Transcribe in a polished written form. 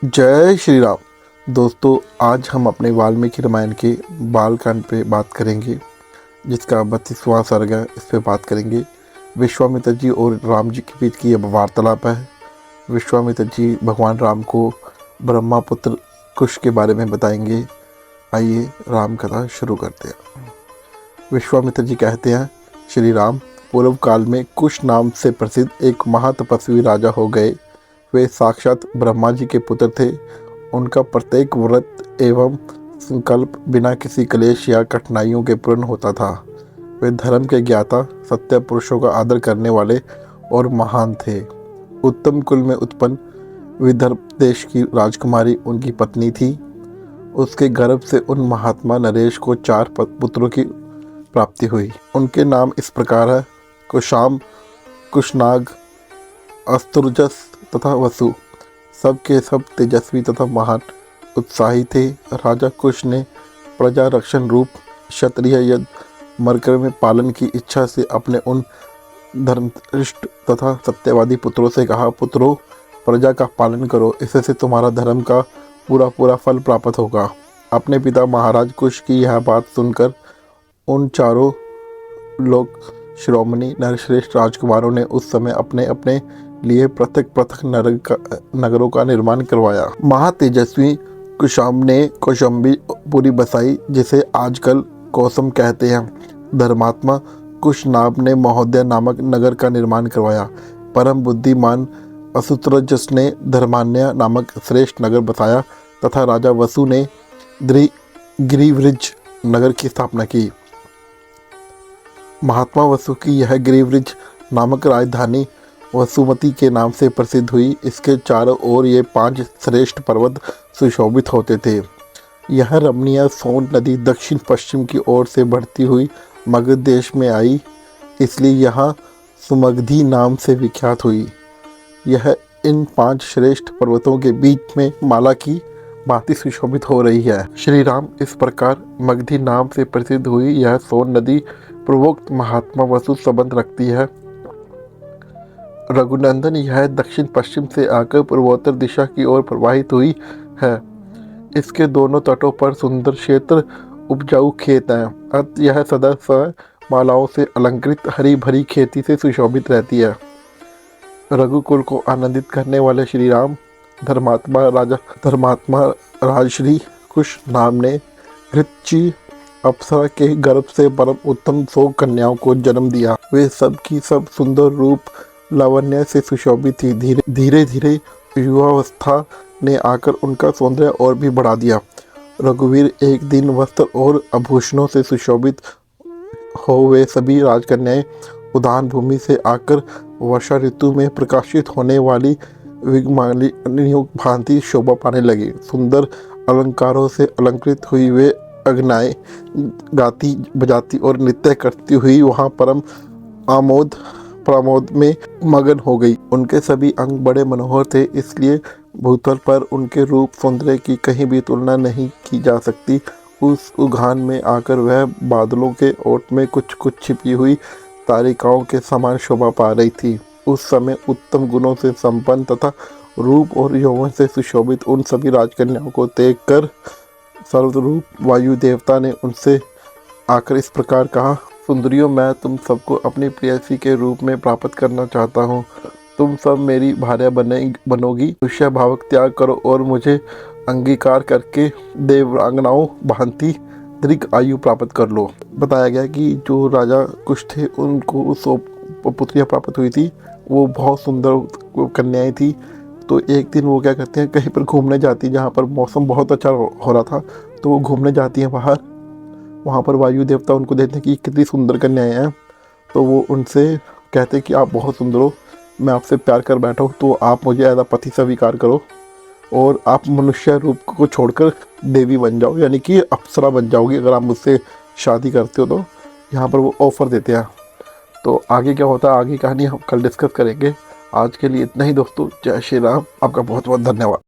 जय श्री राम। दोस्तों, आज हम अपने वाल्मीकि रामायण के बालकांड पे बात करेंगे, जिसका 32वां सर्ग है। इस पे बात करेंगे। विश्वामित्र जी और राम जी के बीच की यह वार्तालाप है। विश्वामित्र जी भगवान राम को ब्रह्मापुत्र कुश के बारे में बताएंगे। आइए राम कथा शुरू करते हैं। विश्वामित्र जी कहते हैं, श्री राम, पूर्व काल में कुश नाम से प्रसिद्ध एक महातपस्वी राजा हो गए। वे साक्षात ब्रह्मा जी के पुत्र थे। उनका प्रत्येक व्रत एवं संकल्प बिना किसी क्लेश या कठिनाइयों के पूर्ण होता था। वे धर्म के ज्ञाता, सत्य पुरुषों का आदर करने वाले और महान थे। उत्तम कुल में उत्पन्न विदर्भ देश की राजकुमारी उनकी पत्नी थी। उसके गर्भ से उन महात्मा नरेश को 4 पुत्रों की प्राप्ति हुई। उनके नाम इस प्रकार है: कुशाम, कुशनाग, अस्तुर्जस तथा वसु। सब के सब तेजस्वी तथा महान उत्साही थे। राजा कुश ने प्रजा रक्षण रूप क्षत्रिय यज्ञ मरकर में पालन की इच्छा से अपने उन धर्मनिष्ठ तथा सत्यवादी पुत्रों से कहा, पुत्रों, प्रजा का पालन करो, इससे तुम्हारा धर्म का पूरा फल प्राप्त होगा। अपने पिता महाराज कुश की यह बात सुनकर उन चारों लोग शिरोमणि नरश्रेष्ठ राजकुमारों ने उस समय अपने अपने लिए पृथक नगरों का निर्माण करवाया। महातेजस्वी कुशाम ने कौशंबीपुरी बसाई, जिसे आजकल कौसम कहते हैं। धर्मात्मा कुशनाभ ने महोदय नामक नगर का निर्माण करवाया। परम बुद्धिमान असुत्रजस ने धर्मान्य नामक श्रेष्ठ नगर बसाया तथा राजा वसु ने गिरिव्रज नगर की स्थापना की। महात्मा वसु की यह गिरिव्रज नामक राजधानी वसुमती के नाम से प्रसिद्ध हुई। इसके चारों ओर ये 5 श्रेष्ठ पर्वत सुशोभित होते थे। यह रमणीय सोन नदी दक्षिण पश्चिम की ओर से बढ़ती हुई मगध देश में आई, इसलिए यहाँ सुमगधी नाम से विख्यात हुई। यह इन 5 श्रेष्ठ पर्वतों के बीच में माला की भांति सुशोभित हो रही है। श्री राम, इस प्रकार मगधी नाम से प्रसिद्ध हुई यह सोन नदी पूर्वोक्त महात्मा वसु संबंध रखती है। रघुनंदन, यह दक्षिण पश्चिम से आकर पूर्वोत्तर दिशा की ओर प्रवाहित हुई है। इसके दोनों तटों पर सुंदर क्षेत्र उपजाऊ खेत हैं। अत यह सदा मालाओं से अलंकृत हरी भरी खेती से सुशोभित रहती है। रघुकुल को आनंदित करने वाले श्री राम धर्मात्मा राजश्री कुश नाम ने घृतची अप्सरा के गर्भ से परम उत्तम 100 कन्याओं को जन्म दिया। वे सब की सब सुंदर रूप लावण्य से सुशोभित थी। धीरे धीरे युवावस्था ने आकर उनका सौंदर्य और भी बढ़ा दिया। रघुवीर एक दिन वस्त्र और आभूषणों से सुशोभित हो वे सभी राजकन्याएं उद्यान भूमि से आकर वर्षा ऋतु में प्रकाशित होने वाली विगमालिनियों भांति शोभा पाने लगी। सुंदर अलंकारों से अलंकृत हुई वे अग्नाएं गाती बजाती और नृत्य करती हुई वहाँ परम प्रमोद में मगन हो गई। उनके सभी अंग बड़े मनोहर थे, इसलिए भूतल पर उनके रूप सौंदर्य की कहीं भी तुलना नहीं की जा सकती। उस उद्यान में आकर वह बादलों के ओट में कुछ छिपी हुई तारिकाओं के समान शोभा पा रही थी। उस समय उत्तम गुणों से संपन्न तथा रूप और यौवन से सुशोभित उन सभी राजकन्याओं को देखकर सर्वरूप वायु देवता ने उनसे आकर इस प्रकार कहा, सुंदरियों, मैं तुम सबको अपनी प्रेयसी के रूप में प्राप्त करना चाहता हूँ। तुम सब मेरी भार्या बनोगी। मनुष्य भाव त्याग करो और मुझे अंगीकार करके देवांगनाओं भांति दीर्घ आयु प्राप्त कर लो। बताया गया कि जो राजा कुश थे उनको 100 पुत्रियाँ प्राप्त हुई थी। वो बहुत सुंदर कन्याएं थी। तो एक दिन वो क्या करते हैं, कहीं पर घूमने जाती है, जहाँ पर मौसम बहुत अच्छा हो रहा था। तो वो घूमने जाती हैं बाहर। वहाँ पर वायु देवता उनको देखते हैं कि कितनी सुंदर कन्याएं हैं। तो वो उनसे कहते हैं कि आप बहुत सुंदर हो, मैं आपसे प्यार कर बैठा हूँ, तो आप मुझे एज अ पति स्वीकार करो और आप मनुष्य रूप को छोड़कर देवी बन जाओ, यानी कि अप्सरा बन जाओगी अगर आप मुझसे शादी करते हो। तो यहाँ पर वो ऑफ़र देते हैं। तो आगे क्या होता है, आगे कहानी हम कल डिस्कस करेंगे। आज के लिए इतना ही दोस्तों। जय श्री राम। आपका बहुत बहुत धन्यवाद।